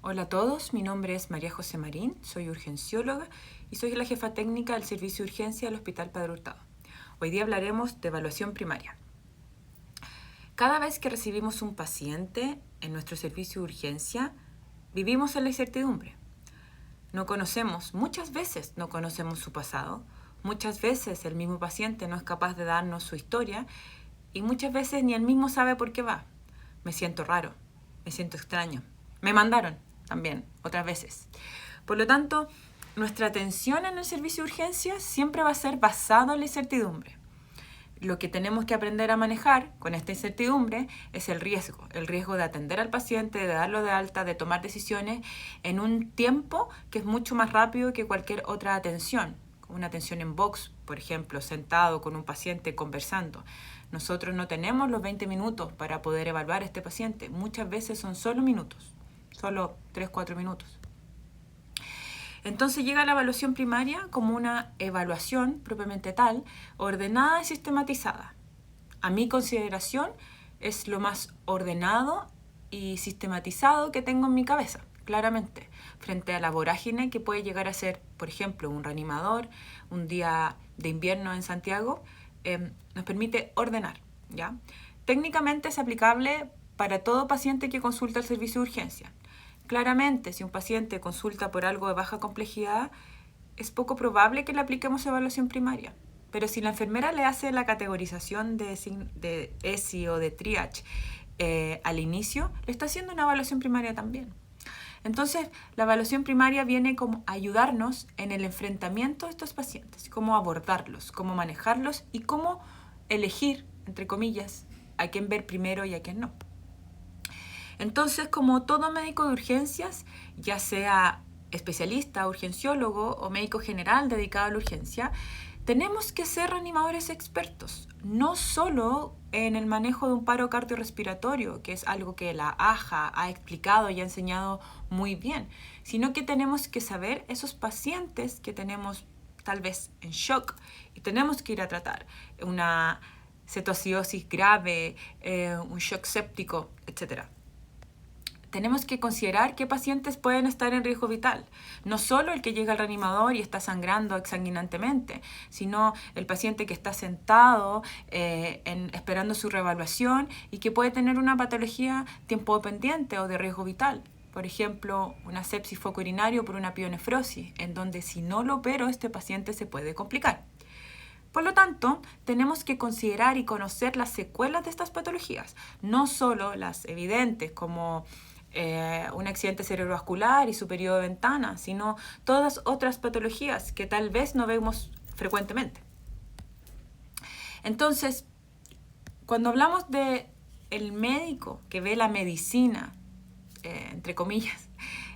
Hola a todos, mi nombre es María José Marín, soy urgencióloga y soy la jefa técnica del Servicio de Urgencia del Hospital Padre Hurtado. Hoy día hablaremos de evaluación primaria. Cada vez que recibimos un paciente en nuestro servicio de urgencia, vivimos en la incertidumbre. Muchas veces no conocemos su pasado, muchas veces el mismo paciente no es capaz de darnos su historia y muchas veces ni él mismo sabe por qué va. Me siento raro, me siento extraño. Me mandaron también, otras veces. Por lo tanto, nuestra atención en el servicio de urgencias siempre va a ser basado en la incertidumbre. Lo que tenemos que aprender a manejar con esta incertidumbre es el riesgo de atender al paciente, de darlo de alta, de tomar decisiones en un tiempo que es mucho más rápido que cualquier otra atención. Una atención en box, por ejemplo, sentado con un paciente conversando. Nosotros no tenemos los 20 minutos para poder evaluar a este paciente. Muchas veces son solo minutos, solo 3-4 minutos. Entonces llega la evaluación primaria como una evaluación propiamente tal, ordenada y sistematizada. A mi consideración es lo más ordenado y sistematizado que tengo en mi cabeza, claramente, frente a la vorágine que puede llegar a ser, por ejemplo, un reanimador, un día de invierno en Santiago, nos permite ordenar, ¿ya? Técnicamente es aplicable para todo paciente que consulta el servicio de urgencia. Claramente, si un paciente consulta por algo de baja complejidad, es poco probable que le apliquemos evaluación primaria. Pero si la enfermera le hace la categorización de ESI o de triage al inicio, le está haciendo una evaluación primaria también. Entonces, la evaluación primaria viene como ayudarnos en el enfrentamiento de estos pacientes, cómo abordarlos, cómo manejarlos y cómo elegir, entre comillas, a quién ver primero y a quién no. Entonces, como todo médico de urgencias, ya sea especialista, urgenciólogo o médico general dedicado a la urgencia, tenemos que ser reanimadores expertos, no solo en el manejo de un paro cardiorrespiratorio, que es algo que la AJA ha explicado y ha enseñado muy bien, sino que tenemos que saber esos pacientes que tenemos tal vez en shock y tenemos que ir a tratar una cetoacidosis grave, un shock séptico, etc. Tenemos que considerar qué pacientes pueden estar en riesgo vital. No solo el que llega al reanimador y está sangrando exsanguinantemente, sino el paciente que está sentado esperando su reevaluación y que puede tener una patología tiempo pendiente o de riesgo vital. Por ejemplo, una sepsis foco urinario por una pionefrosis, en donde si no lo opero, este paciente se puede complicar. Por lo tanto, tenemos que considerar y conocer las secuelas de estas patologías, no solo las evidentes como un accidente cerebrovascular y su periodo de ventana, sino todas otras patologías que tal vez no vemos frecuentemente. Entonces, cuando hablamos de el médico que ve la medicina, entre comillas,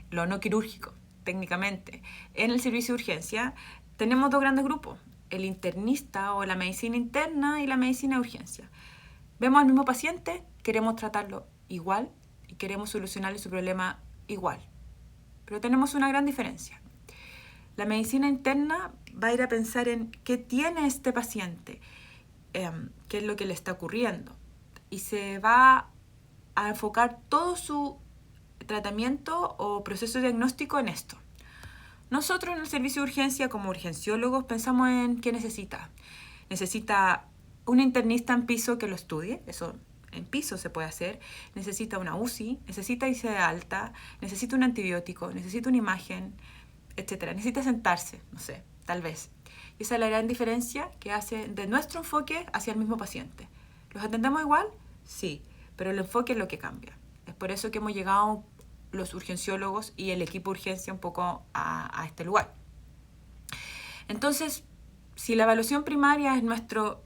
lo no quirúrgico, técnicamente, en el servicio de urgencia, tenemos dos grandes grupos, el internista o la medicina interna y la medicina de urgencia. Vemos al mismo paciente, queremos tratarlo igual y queremos solucionarle su problema igual. Pero tenemos una gran diferencia. La medicina interna va a ir a pensar en qué tiene este paciente, qué es lo que le está ocurriendo. Y se va a enfocar todo su tratamiento o proceso diagnóstico en esto. Nosotros en el servicio de urgencia, como urgenciólogos, pensamos en qué necesita. Necesita un internista en piso que lo estudie, eso en piso se puede hacer. Necesita una UCI, necesita irse de alta, necesita un antibiótico, necesita una imagen, etc. Necesita sentarse, no sé, tal vez. Y esa es la gran diferencia que hace de nuestro enfoque hacia el mismo paciente. ¿Los atendemos igual? Sí, pero el enfoque es lo que cambia. Es por eso que hemos llegado los urgenciólogos y el equipo de urgencia un poco a este lugar. Entonces, si la evaluación primaria es nuestro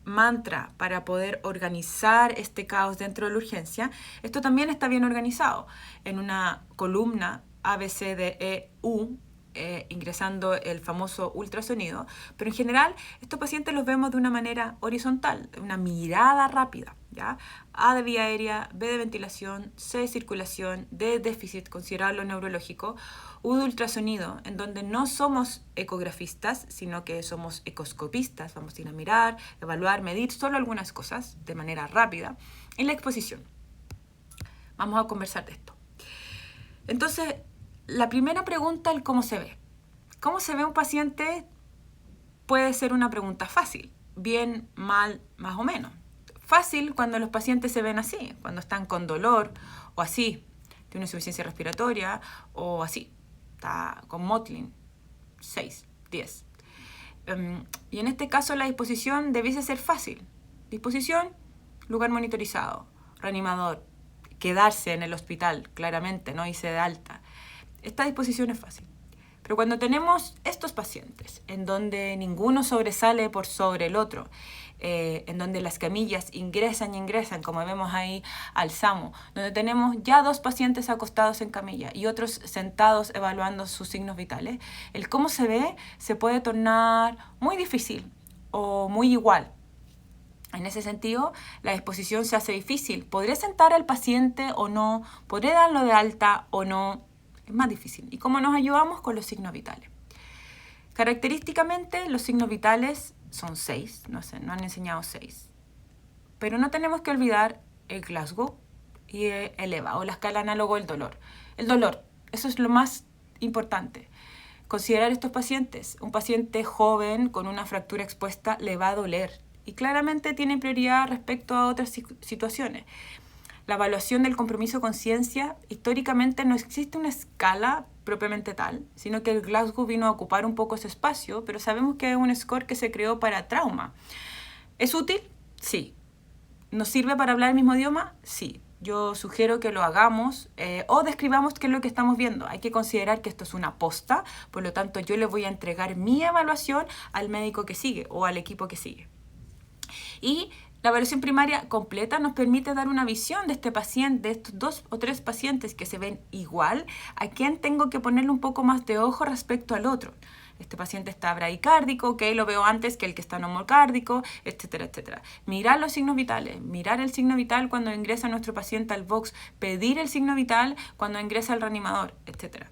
mantra para poder organizar este caos dentro de la urgencia, esto también está bien organizado en una columna ABCDEU, ingresando el famoso ultrasonido, pero en general estos pacientes los vemos de una manera horizontal, de una mirada rápida, ¿ya? A de vía aérea, B de ventilación, C de circulación, D de déficit considerable neurológico, U de ultrasonido, en donde no somos ecografistas, sino que somos ecoscopistas, vamos a ir a mirar, evaluar, medir solo algunas cosas de manera rápida, en la exposición. Vamos a conversar de esto. Entonces, la primera pregunta, el cómo se ve. ¿Cómo se ve un paciente? Puede ser una pregunta fácil, bien, mal, más o menos. Fácil cuando los pacientes se ven así, cuando están con dolor o así, tiene una insuficiencia respiratoria o así, está con mottling, 6, 10. Y en este caso la disposición debiese ser fácil. Disposición, lugar monitorizado, reanimador, quedarse en el hospital, claramente, no irse de alta. Esta disposición es fácil. Pero cuando tenemos estos pacientes, en donde ninguno sobresale por sobre el otro, en donde las camillas ingresan y ingresan, como vemos ahí al SAMU, donde tenemos ya 2 pacientes acostados en camilla y otros sentados evaluando sus signos vitales, el cómo se ve se puede tornar muy difícil o muy igual. En ese sentido, la disposición se hace difícil. ¿Podré sentar al paciente o no? ¿Podré darlo de alta o no? Es más difícil. ¿Y cómo nos ayudamos? Con los signos vitales. Característicamente, los signos vitales son 6. No han enseñado 6. Pero no tenemos que olvidar el Glasgow y el EVA, o la escala análogo del dolor. El dolor, eso es lo más importante. Considerar estos pacientes. Un paciente joven con una fractura expuesta le va a doler. Y claramente tiene prioridad respecto a otras situaciones. La evaluación del compromiso con ciencia, históricamente no existe una escala propiamente tal, sino que el Glasgow vino a ocupar un poco ese espacio, pero sabemos que es un score que se creó para trauma. ¿Es útil? Sí. ¿Nos sirve para hablar el mismo idioma? Sí. Yo sugiero que lo hagamos o describamos qué es lo que estamos viendo. Hay que considerar que esto es una posta, por lo tanto yo le voy a entregar mi evaluación al médico que sigue o al equipo que sigue. Y la evaluación primaria completa nos permite dar una visión de este paciente, de estos 2 o 3 pacientes que se ven igual, a quién tengo que ponerle un poco más de ojo respecto al otro. Este paciente está bradicárdico, ok, lo veo antes que el que está normocárdico, etcétera, etcétera. Mirar los signos vitales, mirar el signo vital cuando ingresa nuestro paciente al box, pedir el signo vital cuando ingresa al reanimador, etcétera.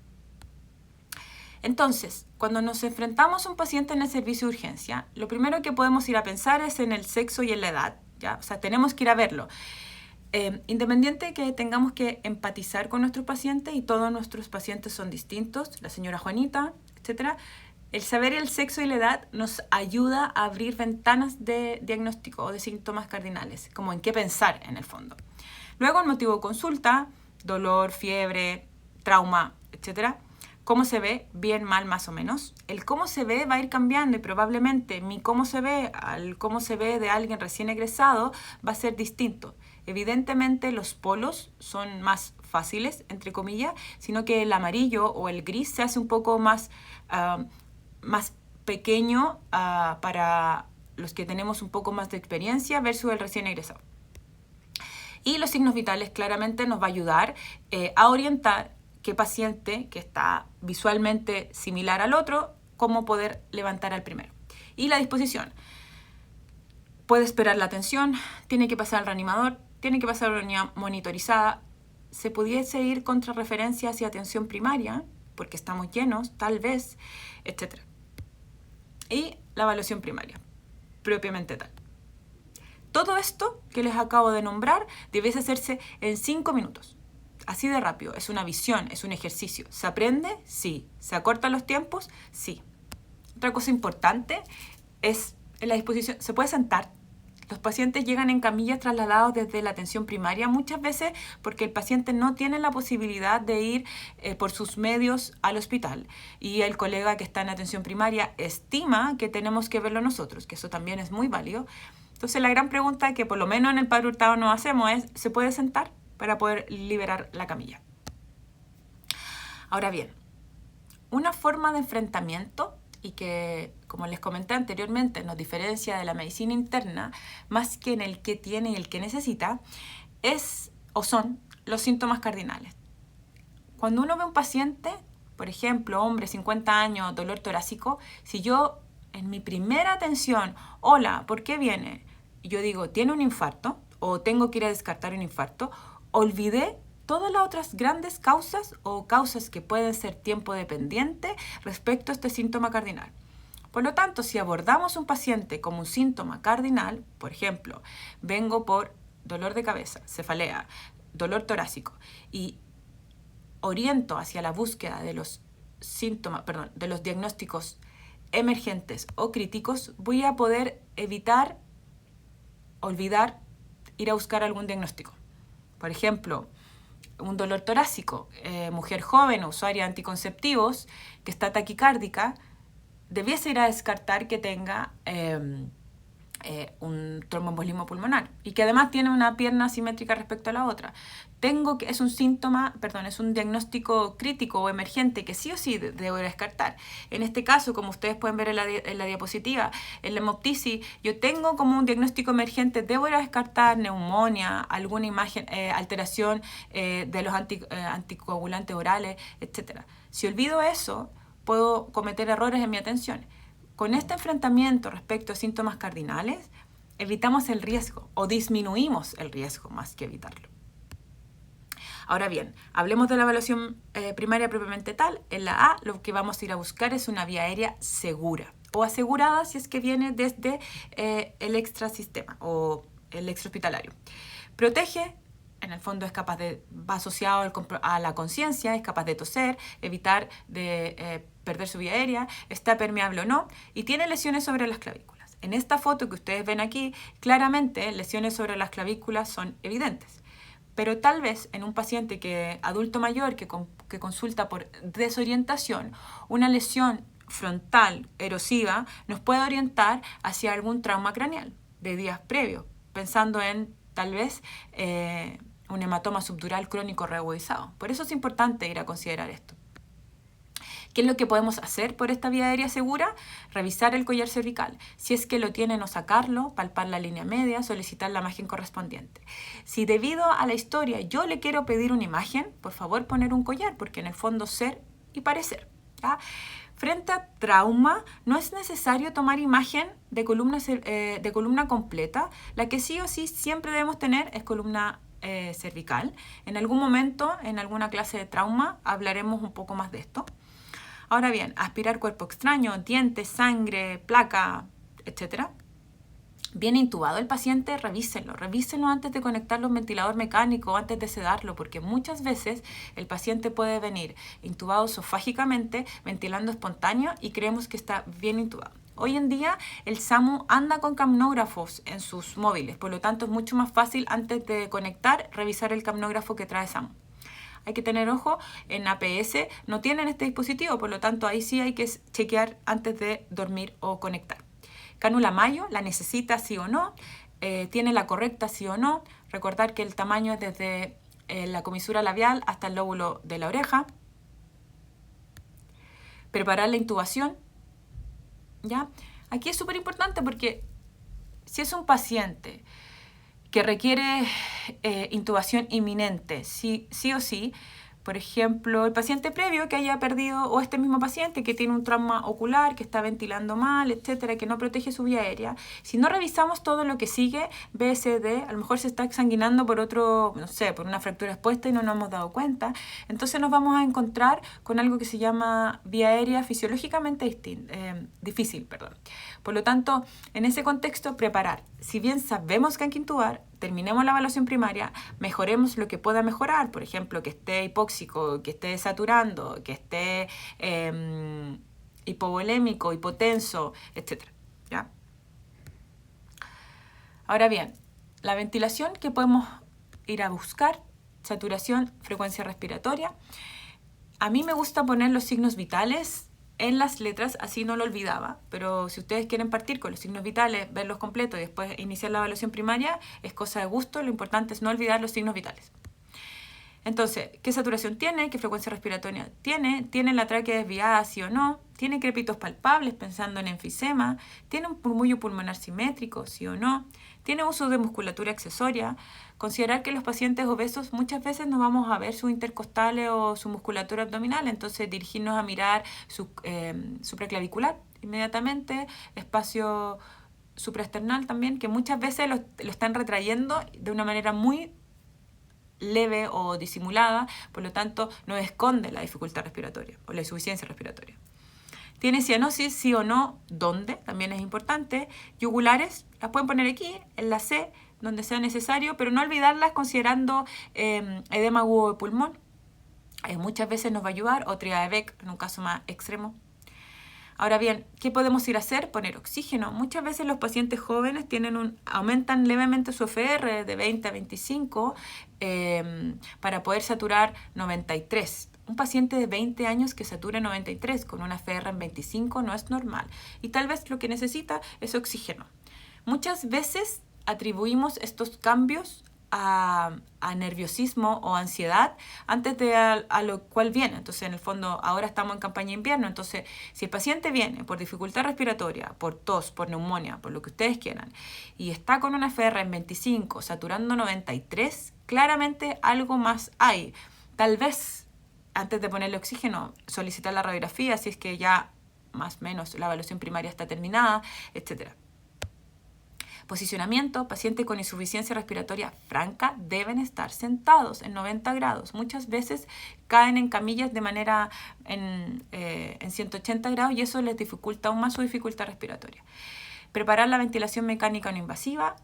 Entonces, cuando nos enfrentamos a un paciente en el servicio de urgencia, lo primero que podemos ir a pensar es en el sexo y en la edad, ¿ya? O sea, tenemos que ir a verlo. Independiente de que tengamos que empatizar con nuestros pacientes, y todos nuestros pacientes son distintos, la señora Juanita, etc., el saber el sexo y la edad nos ayuda a abrir ventanas de diagnóstico o de síntomas cardinales, como en qué pensar en el fondo. Luego, el motivo de consulta, dolor, fiebre, trauma, etc., ¿cómo se ve? Bien, mal, más o menos. El cómo se ve va a ir cambiando y probablemente mi cómo se ve al cómo se ve de alguien recién egresado va a ser distinto. Evidentemente los polos son más fáciles, entre comillas, sino que el amarillo o el gris se hace un poco más pequeño para los que tenemos un poco más de experiencia versus el recién egresado. Y los signos vitales claramente nos va a ayudar a orientar qué paciente que está visualmente similar al otro, cómo poder levantar al primero. Y la disposición. Puede esperar la atención, tiene que pasar al reanimador, tiene que pasar a la unidad monitorizada. Se pudiese ir contra referencia hacia atención primaria, porque estamos llenos, tal vez, etc. Y la evaluación primaria, propiamente tal. Todo esto que les acabo de nombrar debiese hacerse en 5 minutos. Así de rápido, es una visión, es un ejercicio. ¿Se aprende? Sí. ¿Se acortan los tiempos? Sí. Otra cosa importante es en la disposición. ¿Se puede sentar? Los pacientes llegan en camillas trasladados desde la atención primaria muchas veces porque el paciente no tiene la posibilidad de ir por sus medios al hospital y el colega que está en atención primaria estima que tenemos que verlo nosotros, que eso también es muy válido. Entonces la gran pregunta que por lo menos en el Padre Hurtado nos hacemos es ¿se puede sentar para poder liberar la camilla? Ahora bien, una forma de enfrentamiento y que, como les comenté anteriormente, nos diferencia de la medicina interna, más que en el que tiene y el que necesita, es o son los síntomas cardinales. Cuando uno ve un paciente, por ejemplo, hombre, 50 años, dolor torácico, si yo en mi primera atención, hola, ¿por qué viene? Y yo digo, ¿tiene un infarto? O tengo que ir a descartar un infarto, olvidé todas las otras grandes causas o causas que pueden ser tiempo dependiente respecto a este síntoma cardinal. Por lo tanto, si abordamos un paciente como un síntoma cardinal, por ejemplo, vengo por dolor de cabeza, cefalea, dolor torácico, y oriento hacia la búsqueda de los de los diagnósticos emergentes o críticos, voy a poder evitar, olvidar, ir a buscar algún diagnóstico. Por ejemplo, un dolor torácico, mujer joven, usuaria de anticonceptivos, que está taquicárdica, debiese ir a descartar que tenga un tromboembolismo pulmonar y que además tiene una pierna asimétrica respecto a la otra. Es un diagnóstico crítico o emergente que sí o sí debo descartar. En este caso, como ustedes pueden ver en la diapositiva, en la hemoptisis, yo tengo como un diagnóstico emergente, debo descartar neumonía, alguna alteración de los anticoagulantes orales, etc. Si olvido eso, puedo cometer errores en mi atención. Con este enfrentamiento respecto a síntomas cardinales, evitamos el riesgo o disminuimos el riesgo más que evitarlo. Ahora bien, hablemos de la evaluación primaria propiamente tal. En la A, lo que vamos a ir a buscar es una vía aérea segura o asegurada si es que viene desde el extrasistema o el extrahospitalario. Protege. En el fondo va asociado a la conciencia, es capaz de toser, evitar de perder su vía aérea, está permeable o no, y tiene lesiones sobre las clavículas. En esta foto que ustedes ven aquí, claramente lesiones sobre las clavículas son evidentes. Pero tal vez en un paciente adulto mayor que consulta por desorientación, una lesión frontal erosiva nos puede orientar hacia algún trauma craneal de días previos, pensando en tal vez un hematoma subdural crónico reagudizado. Por eso es importante ir a considerar esto. ¿Qué es lo que podemos hacer por esta vía aérea segura? Revisar el collar cervical. Si es que lo tienen, o sacarlo, palpar la línea media, solicitar la imagen correspondiente. Si debido a la historia yo le quiero pedir una imagen, por favor poner un collar, porque en el fondo ser y parecer. ¿Ya? Frente a trauma, no es necesario tomar imagen de columna completa. La que sí o sí siempre debemos tener es columna cervical. En algún momento, en alguna clase de trauma, hablaremos un poco más de esto. Ahora bien, aspirar cuerpo extraño, dientes, sangre, placa, etc. Bien intubado el paciente, revísenlo antes de conectarlo a un ventilador mecánico, antes de sedarlo, porque muchas veces el paciente puede venir intubado esofágicamente, ventilando espontáneo y creemos que está bien intubado. Hoy en día el SAMU anda con capnógrafos en sus móviles, por lo tanto es mucho más fácil antes de conectar revisar el capnógrafo que trae SAMU. Hay que tener ojo, en APS no tienen este dispositivo, por lo tanto ahí sí hay que chequear antes de dormir o conectar. Cánula Mayo, ¿la necesita sí o no? ¿Tiene la correcta sí o no? Recordar que el tamaño es desde la comisura labial hasta el lóbulo de la oreja. Preparar la intubación. ¿Ya? Aquí es súper importante porque si es un paciente que requiere intubación inminente, sí o sí, por ejemplo, el paciente previo que haya perdido, o este mismo paciente que tiene un trauma ocular, que está ventilando mal, etcétera, que no protege su vía aérea, si no revisamos todo lo que sigue, BSD, a lo mejor se está exsanguinando por por una fractura expuesta y no nos hemos dado cuenta, entonces nos vamos a encontrar con algo que se llama vía aérea fisiológicamente difícil. Por lo tanto, en ese contexto, preparar. Si bien sabemos que hay que intubar, terminemos la evaluación primaria, mejoremos lo que pueda mejorar, por ejemplo, que esté hipóxico, que esté saturando, que esté hipovolémico, hipotenso, etc. ¿Ya? Ahora bien, la ventilación que podemos ir a buscar, saturación, frecuencia respiratoria. A mí me gusta poner los signos vitales en las letras, así no lo olvidaba, pero si ustedes quieren partir con los signos vitales, verlos completos y después iniciar la evaluación primaria, es cosa de gusto, lo importante es no olvidar los signos vitales. Entonces, ¿qué saturación tiene? ¿Qué frecuencia respiratoria tiene? ¿Tiene la tráquea desviada, sí o no? ¿Tiene crépitos palpables pensando en enfisema? ¿Tiene un murmullo pulmonar simétrico, sí o no? ¿Tiene uso de musculatura accesoria? Considerar que los pacientes obesos muchas veces no vamos a ver sus intercostales o su musculatura abdominal, entonces dirigirnos a mirar su supraclavicular inmediatamente, espacio supraesternal también, que muchas veces lo están retrayendo de una manera muy leve o disimulada, por lo tanto no esconde la dificultad respiratoria o la insuficiencia respiratoria. ¿Tiene cianosis, sí o no? ¿Dónde? También es importante. Yugulares, las pueden poner aquí, en la C, donde sea necesario, pero no olvidarlas considerando edema agudo de pulmón Muchas veces nos va a ayudar, o triada de Beck en un caso más extremo. Ahora bien, ¿qué podemos ir a hacer? Poner oxígeno. Muchas veces los pacientes jóvenes aumentan levemente su FR de 20 a 25 para poder saturar 93. Un paciente de 20 años que sature 93 con una FR en 25 no es normal. Y tal vez lo que necesita es oxígeno. Muchas veces atribuimos estos cambios a nerviosismo o ansiedad antes de a lo cual viene. Entonces, en el fondo, ahora estamos en campaña de invierno. Entonces, si el paciente viene por dificultad respiratoria, por tos, por neumonía, por lo que ustedes quieran, y está con una FR en 25, saturando 93, claramente algo más hay. Tal vez, antes de ponerle oxígeno, solicitar la radiografía si es que ya más o menos la evaluación primaria está terminada, etcétera. Posicionamiento, pacientes con insuficiencia respiratoria franca deben estar sentados en 90 grados. Muchas veces caen en camillas de manera en 180 grados y eso les dificulta aún más su dificultad respiratoria. Preparar la ventilación mecánica no invasiva.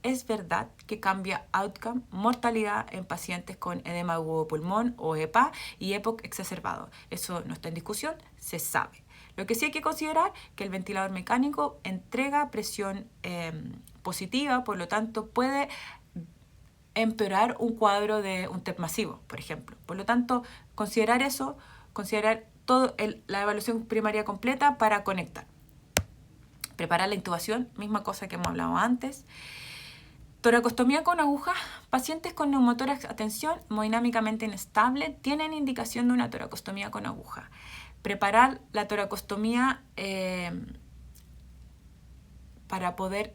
Es verdad que cambia outcome, mortalidad en pacientes con edema agudo de pulmón o EPA y EPOC exacerbado. Eso no está en discusión, se sabe. Lo que sí hay que considerar que el ventilador mecánico entrega presión positiva, por lo tanto puede empeorar un cuadro de un TEP masivo, por ejemplo. Por lo tanto, considerar eso, considerar la evaluación primaria completa para conectar. Preparar la intubación, misma cosa que hemos hablado antes. Toracostomía con aguja. Pacientes con neumotórax, atención, hemodinámicamente inestable, tienen indicación de una toracostomía con aguja. Preparar la toracostomía para poder,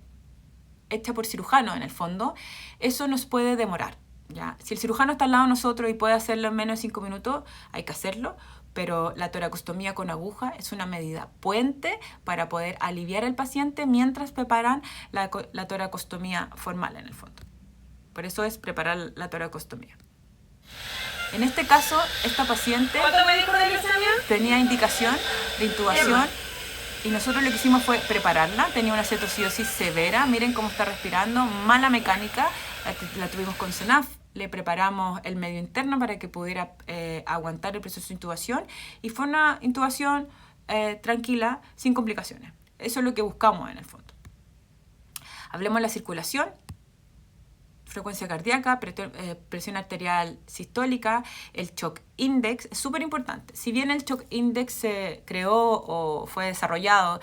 hecha por cirujano en el fondo, eso nos puede demorar, ¿ya? Si el cirujano está al lado de nosotros y puede hacerlo en menos de 5 minutos, hay que hacerlo, pero la toracostomía con aguja es una medida puente para poder aliviar al paciente mientras preparan la toracostomía formal en el fondo. Por eso es preparar la toracostomía. En este caso, esta paciente tenía indicación de intubación y nosotros lo que hicimos fue prepararla. Tenía una cetocidosis severa, miren cómo está respirando, mala mecánica, la tuvimos con CENAF. Le preparamos el medio interno para que pudiera aguantar el proceso de intubación y fue una intubación tranquila, sin complicaciones. Eso es lo que buscamos en el fondo. Hablemos de la circulación. Frecuencia cardíaca, presión arterial sistólica, el shock index, es súper importante. Si bien el shock index se creó o fue desarrollado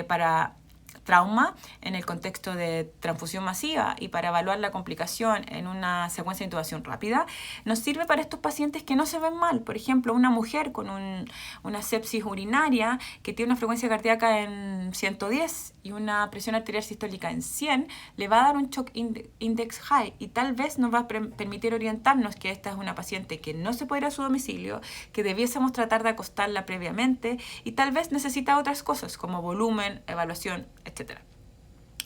para trauma en el contexto de transfusión masiva y para evaluar la complicación en una secuencia de intubación rápida, nos sirve para estos pacientes que no se ven mal. Por ejemplo, una mujer con una sepsis urinaria que tiene una frecuencia cardíaca en 110 y una presión arterial sistólica en 100, le va a dar un shock index high y tal vez nos va a permitir orientarnos que esta es una paciente que no se puede ir a su domicilio, que debiésemos tratar de acostarla previamente y tal vez necesita otras cosas como volumen, evaluación, etc.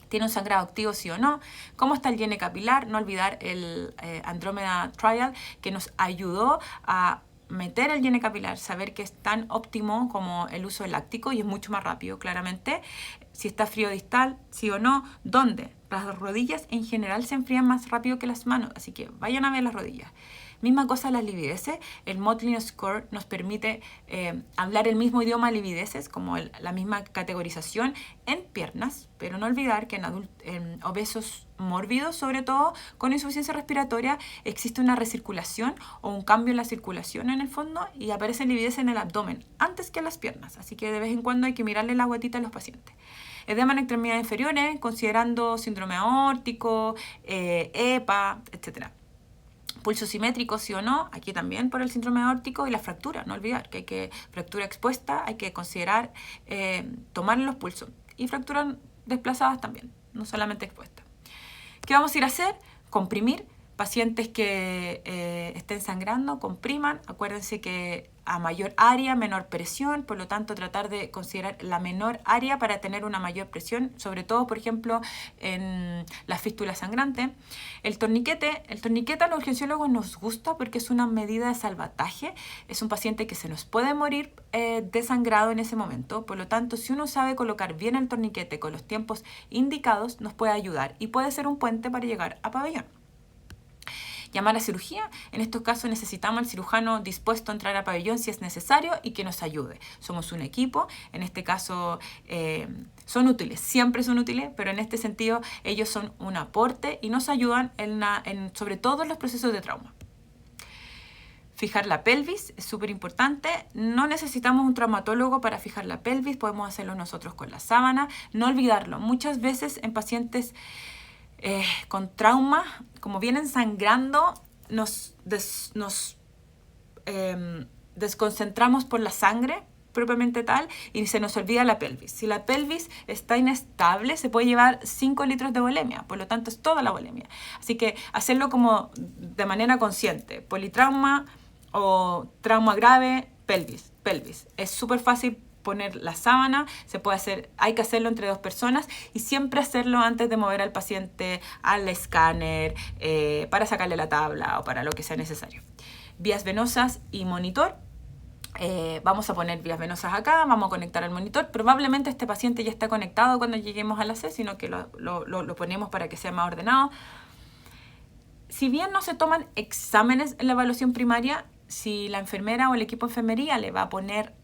¿Tiene un sangrado activo sí o no? ¿Cómo está el llene capilar? No olvidar el Andromeda Trial que nos ayudó a meter el llene capilar, saber que es tan óptimo como el uso del láctico y es mucho más rápido, claramente. Si está frío distal, sí o no. ¿Dónde? Las rodillas en general se enfrían más rápido que las manos, así que vayan a ver las rodillas. Misma cosa las livideces. El Motley Score nos permite hablar el mismo idioma de livideces, como la misma categorización en piernas, pero no olvidar que en obesos mórbidos, sobre todo con insuficiencia respiratoria, existe una recirculación o un cambio en la circulación en el fondo y aparece lividez en el abdomen antes que en las piernas, así que de vez en cuando hay que mirarle la guatita a los pacientes. Edema en extremidades inferiores, considerando síndrome aórtico, EPA, etc. Pulso simétrico, sí o no, aquí también por el síndrome aórtico y la fractura, no olvidar que hay que fractura expuesta, hay que considerar tomar los pulsos y fracturas desplazadas también, no solamente expuestas. ¿Qué vamos a ir a hacer? Comprimir. Pacientes que estén sangrando, compriman. Acuérdense que a mayor área, menor presión, por lo tanto tratar de considerar la menor área para tener una mayor presión, sobre todo, por ejemplo, en la fístula sangrante. El torniquete a los urgenciólogos nos gusta porque es una medida de salvataje. Es un paciente que se nos puede morir desangrado en ese momento, por lo tanto, si uno sabe colocar bien el torniquete con los tiempos indicados, nos puede ayudar y puede ser un puente para llegar a pabellón. Llamar a cirugía. En estos casos necesitamos al cirujano dispuesto a entrar a pabellón si es necesario y que nos ayude. Somos un equipo. En este caso son útiles, siempre son útiles, pero en este sentido ellos son un aporte y nos ayudan sobre todo en los procesos de trauma. Fijar la pelvis es súper importante. No necesitamos un traumatólogo para fijar la pelvis, podemos hacerlo nosotros con la sábana. No olvidarlo, muchas veces en pacientes con trauma, como vienen sangrando, nos desconcentramos por la sangre propiamente tal y se nos olvida la pelvis. Si la pelvis está inestable, se puede llevar 5 litros de volemia, por lo tanto es toda la volemia. Así que hacerlo como de manera consciente. Politrauma o trauma grave, pelvis. Es súper fácil poner la sábana, se puede hacer, hay que hacerlo entre 2 personas y siempre hacerlo antes de mover al paciente al escáner para sacarle la tabla o para lo que sea necesario. Vías venosas y monitor. Vamos a poner vías venosas acá, vamos a conectar al monitor. Probablemente este paciente ya está conectado cuando lleguemos a la C, sino que lo ponemos para que sea más ordenado. Si bien no se toman exámenes en la evaluación primaria, si la enfermera o el equipo de enfermería le va a poner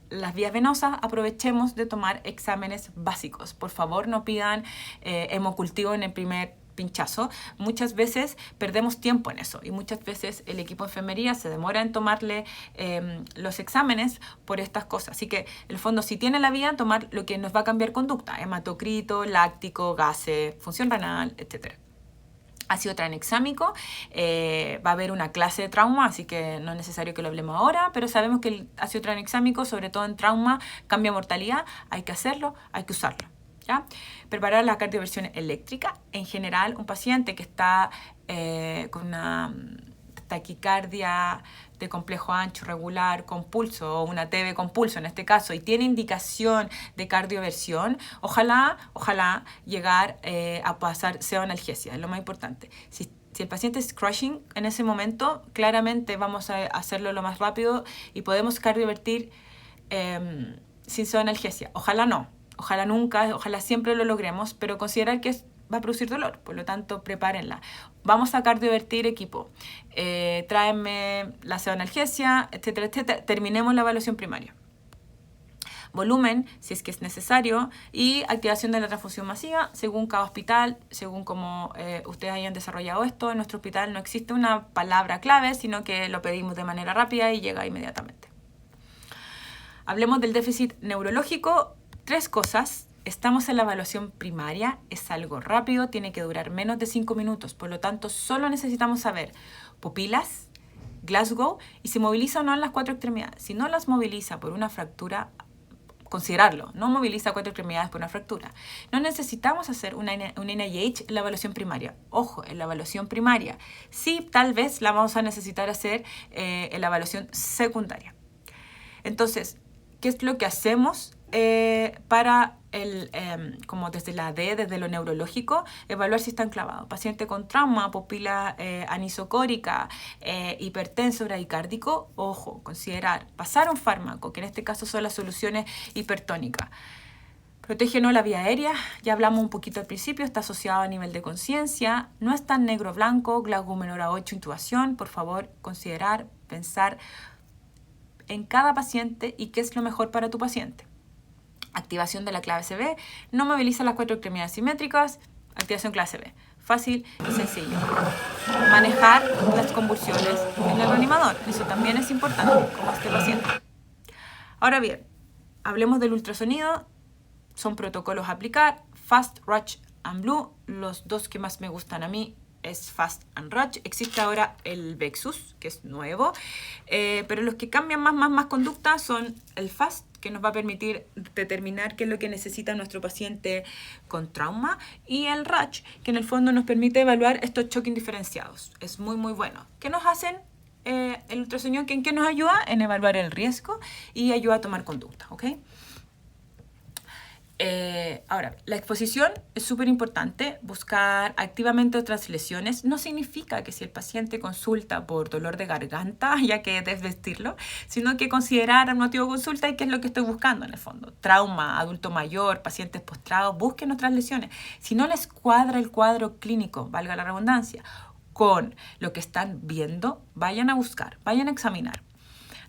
las vías venosas, aprovechemos de tomar exámenes básicos. Por favor, no pidan hemocultivo en el primer pinchazo. Muchas veces perdemos tiempo en eso y muchas veces el equipo de enfermería se demora en tomarle los exámenes por estas cosas. Así que, en el fondo, si tiene la vía, tomar lo que nos va a cambiar conducta: hematocrito, láctico, gases, función renal, etc. Ácido tranexámico, va a haber una clase de trauma, así que no es necesario que lo hablemos ahora, pero sabemos que el ácido tranexámico, sobre todo en trauma, cambia mortalidad, hay que hacerlo, hay que usarlo. ¿Ya? Preparar la cardioversión eléctrica. En general, un paciente que está con una taquicardia de complejo ancho regular con pulso o una TB con pulso en este caso y tiene indicación de cardioversión, ojalá llegar a pasar pseudoanalgesia, es lo más importante. Si el paciente es crushing en ese momento, claramente vamos a hacerlo lo más rápido y podemos cardiovertir sin pseudoanalgesia. Ojalá no. Ojalá nunca, ojalá siempre lo logremos, pero considerar que va a producir dolor, por lo tanto prepárenla. Vamos a cardiovertir equipo, tráenme la pseudoanalgesia, etcétera, etcétera. Terminemos la evaluación primaria. Volumen, si es que es necesario, y activación de la transfusión masiva, según cada hospital, según como ustedes hayan desarrollado esto. En nuestro hospital no existe una palabra clave, sino que lo pedimos de manera rápida y llega inmediatamente. Hablemos del déficit neurológico. 3 cosas. Estamos en la evaluación primaria, es algo rápido, tiene que durar menos de 5 minutos, por lo tanto solo necesitamos saber pupilas, Glasgow y si moviliza o no en las 4 extremidades. Si no las moviliza por una fractura, considerarlo, no moviliza 4 extremidades por una fractura. No necesitamos hacer un NIH en la evaluación primaria. Ojo, en la evaluación primaria sí, tal vez la vamos a necesitar hacer en la evaluación secundaria. Entonces, ¿qué es lo que hacemos para como desde la D, desde lo neurológico, evaluar si están clavados? Paciente con trauma, pupila anisocórica, hipertenso, bradicárdico, ojo, considerar, pasar un fármaco, que en este caso son las soluciones hipertónicas. Protégenos la vía aérea, ya hablamos un poquito al principio, está asociado a nivel de conciencia, no es tan negro-blanco, Glasgow menor a 8, intubación. Por favor, considerar, pensar en cada paciente y qué es lo mejor para tu paciente. Activación de la clave CB, no moviliza las 4 extremidades simétricas, activación clave CB. Fácil y sencillo. Manejar las convulsiones en el reanimador, eso también es importante, como este paciente. Ahora bien, hablemos del ultrasonido, son protocolos a aplicar, Fast, Rush and Blue, los 2 que más me gustan a mí es Fast and Rush. Existe ahora el Vexus, que es nuevo, pero los que cambian más conducta son el Fast, que nos va a permitir determinar qué es lo que necesita nuestro paciente con trauma, y el Rush, que en el fondo nos permite evaluar estos choques indiferenciados. Es muy bueno. ¿Qué nos hacen? El ultrasonido, ¿en qué nos ayuda? En evaluar el riesgo y ayuda a tomar conducta, ¿ok? Ahora, la exposición es súper importante. Buscar activamente otras lesiones no significa que si el paciente consulta por dolor de garganta haya que desvestirlo, sino que considerar el motivo de consulta y qué es lo que estoy buscando en el fondo. Trauma, adulto mayor, pacientes postrados, busquen otras lesiones. Si no les cuadra el cuadro clínico, valga la redundancia, con lo que están viendo, vayan a buscar, vayan a examinar.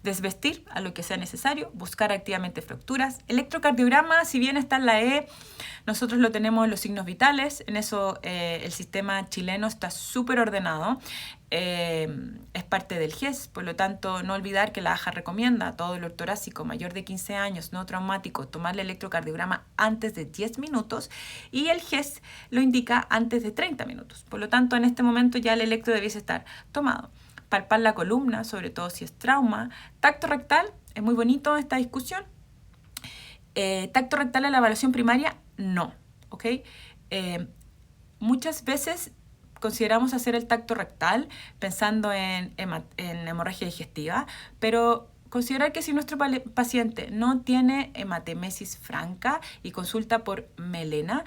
Desvestir a lo que sea necesario, buscar activamente fracturas. Electrocardiograma, si bien está en la E, nosotros lo tenemos en los signos vitales, en eso el sistema chileno está súper ordenado. Es parte del GES, por lo tanto no olvidar que la AJA recomienda a todo el ortorásico mayor de 15 años no traumático tomar el electrocardiograma antes de 10 minutos y el GES lo indica antes de 30 minutos. Por lo tanto, en este momento ya el electro debiese estar tomado. Palpar la columna, sobre todo si es trauma. Tacto rectal, es muy bonito esta discusión. Tacto rectal en la evaluación primaria, no. ¿Ok? Muchas veces consideramos hacer el tacto rectal pensando en hemorragia digestiva, pero considerar que si nuestro paciente no tiene hematemesis franca y consulta por melena,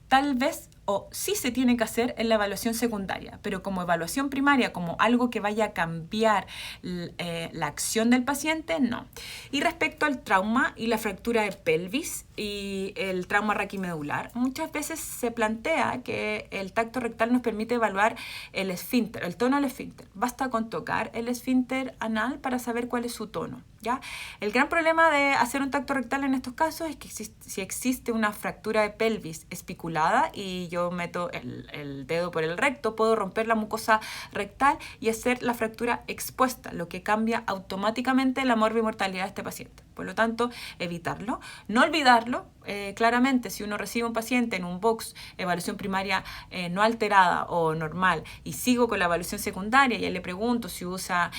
tal vez o sí se tiene que hacer en la evaluación secundaria, pero como evaluación primaria, como algo que vaya a cambiar la acción del paciente, no. Y respecto al trauma y la fractura de pelvis y el trauma raquimedular, muchas veces se plantea que el tacto rectal nos permite evaluar el esfínter, el tono del esfínter. Basta con tocar el esfínter anal para saber cuál es su tono, ¿ya? El gran problema de hacer un tacto rectal en estos casos es que si existe una fractura de pelvis espiculada y yo meto el dedo por el recto, puedo romper la mucosa rectal y hacer la fractura expuesta, lo que cambia automáticamente la morbimortalidad de este paciente. Por lo tanto, evitarlo. No olvidarlo. Claramente, si uno recibe un paciente en un box, evaluación primaria no alterada o normal, y sigo con la evaluación secundaria, y le pregunto si usa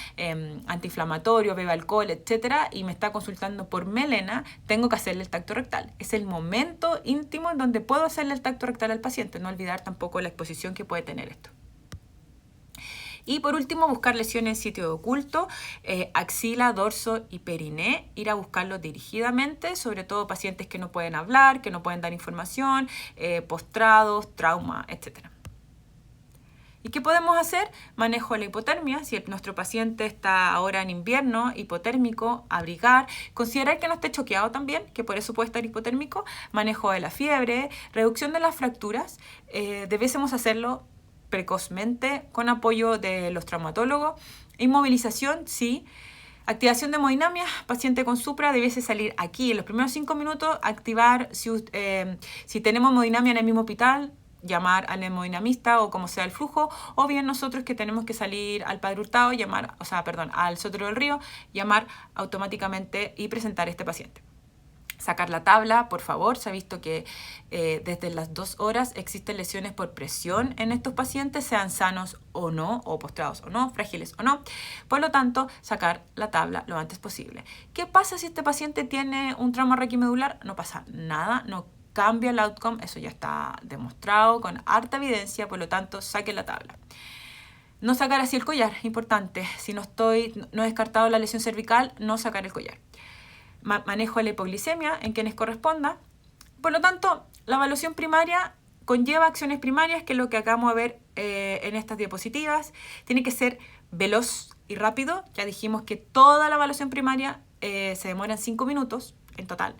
antiinflamatorio, bebe alcohol, etcétera, y me está consultando por melena, tengo que hacerle el tacto rectal. Es el momento íntimo en donde puedo hacerle el tacto rectal al paciente. No olvidar tampoco la exposición que puede tener esto. Y por último, buscar lesiones en sitio oculto, axila, dorso y periné, ir a buscarlos dirigidamente, sobre todo pacientes que no pueden hablar, que no pueden dar información, postrados, trauma, etc. ¿Y qué podemos hacer? Manejo de la hipotermia. Si nuestro paciente está ahora en invierno, hipotérmico, abrigar, considerar que no esté choqueado también, que por eso puede estar hipotérmico, manejo de la fiebre, reducción de las fracturas, debiésemos hacerlo precozmente con apoyo de los traumatólogos. Inmovilización, sí. Activación de hemodinamia, paciente con supra debiese salir aquí en los primeros 5 minutos, activar si tenemos hemodinamia en el mismo hospital, llamar al hemodinamista o como sea el flujo, o bien nosotros que tenemos que salir al Padre Hurtado, al Sotero del Río, llamar automáticamente y presentar a este paciente. Sacar la tabla, por favor. Se ha visto que desde las 2 horas existen lesiones por presión en estos pacientes, sean sanos o no, o postrados o no, frágiles o no. Por lo tanto, sacar la tabla lo antes posible. ¿Qué pasa si este paciente tiene un trauma raquimedular? No pasa nada, no cambia el outcome, eso ya está demostrado con harta evidencia, por lo tanto, saquen la tabla. No sacar así el collar, importante. Si no he descartado la lesión cervical, no sacar el collar. Manejo de la hipoglicemia en quienes corresponda. Por lo tanto, la evaluación primaria conlleva acciones primarias, que es lo que acabamos de ver en estas diapositivas. Tiene que ser veloz y rápido. Ya dijimos que toda la evaluación primaria se demora en 5 minutos en total.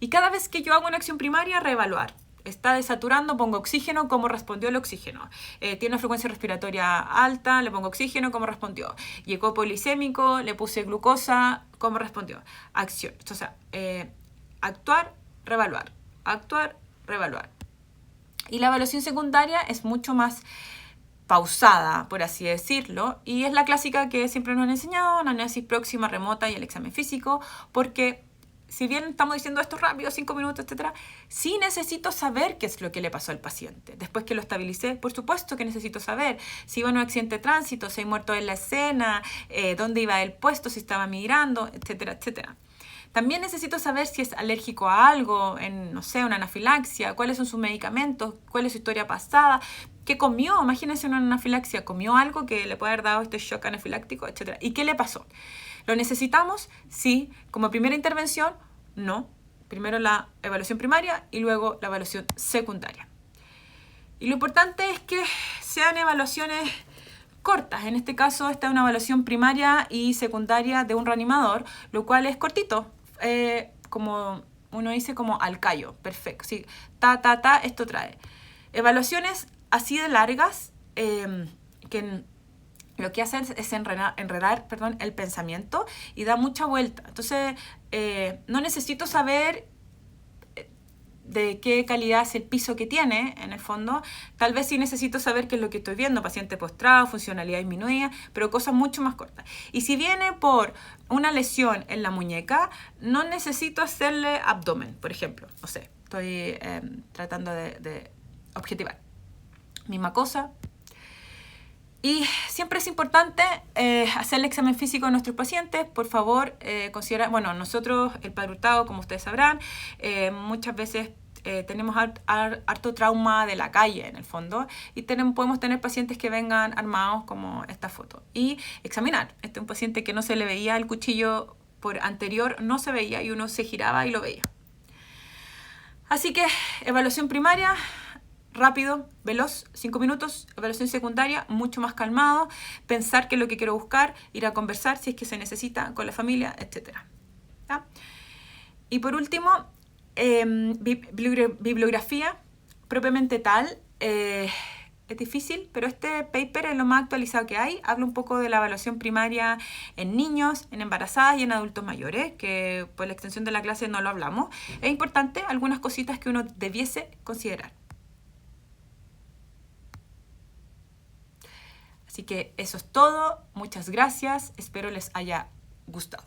Y cada vez que yo hago una acción primaria, reevaluar. Está desaturando, pongo oxígeno, cómo respondió el oxígeno. Tiene una frecuencia respiratoria alta, le pongo oxígeno, cómo respondió. Llegó policémico, le puse glucosa, cómo respondió. Acción. O sea, actuar, reevaluar. Actuar, reevaluar. Y la evaluación secundaria es mucho más pausada, por así decirlo, y es la clásica que siempre nos han enseñado, anamnesis próxima, remota y el examen físico, porque si bien estamos diciendo esto rápido, 5 minutos, etc., sí necesito saber qué es lo que le pasó al paciente. Después que lo estabilicé, por supuesto que necesito saber si iba en un accidente de tránsito, si hay muerto en la escena, dónde iba el puesto, si estaba migrando, etcétera, etcétera. También necesito saber si es alérgico a algo, una anafilaxia, cuáles son sus medicamentos, cuál es su historia pasada, qué comió. Imagínense una anafilaxia, comió algo que le puede haber dado este shock anafiláctico, etc. ¿Y qué le pasó? ¿Lo necesitamos? Sí. Como primera intervención, no. Primero la evaluación primaria y luego la evaluación secundaria. Y lo importante es que sean evaluaciones cortas. En este caso, esta es una evaluación primaria y secundaria de un reanimador, lo cual es cortito. Como uno dice, como al callo. Perfecto. Sí. Esto trae. Evaluaciones así de largas, que lo que hacen es enredar el pensamiento y da mucha vuelta. Entonces, no necesito saber de qué calidad es el piso que tiene, en el fondo. Tal vez sí necesito saber qué es lo que estoy viendo, paciente postrado, funcionalidad disminuida, pero cosas mucho más cortas. Y si viene por una lesión en la muñeca, no necesito hacerle abdomen, por ejemplo. No sé, estoy tratando de objetivar. Misma cosa. Y siempre es importante hacer el examen físico a nuestros pacientes. Por favor, considera, bueno, nosotros, el Padre Hurtado, como ustedes sabrán, muchas veces tenemos harto trauma de la calle, en el fondo, y podemos tener pacientes que vengan armados como esta foto. Y examinar. Este es un paciente que no se le veía el cuchillo por anterior, no se veía, y uno se giraba y lo veía. Así que, evaluación primaria, rápido, veloz, 5 minutos. Evaluación secundaria, mucho más calmado, pensar qué es lo que quiero buscar, ir a conversar si es que se necesita con la familia, etc. ¿Ya? Y por último, bibliografía propiamente tal. Es difícil, pero este paper es lo más actualizado que hay. Habla un poco de la evaluación primaria en niños, en embarazadas y en adultos mayores, que por la extensión de la clase no lo hablamos. Es importante, algunas cositas que uno debiese considerar. Así que eso es todo. Muchas gracias. Espero les haya gustado.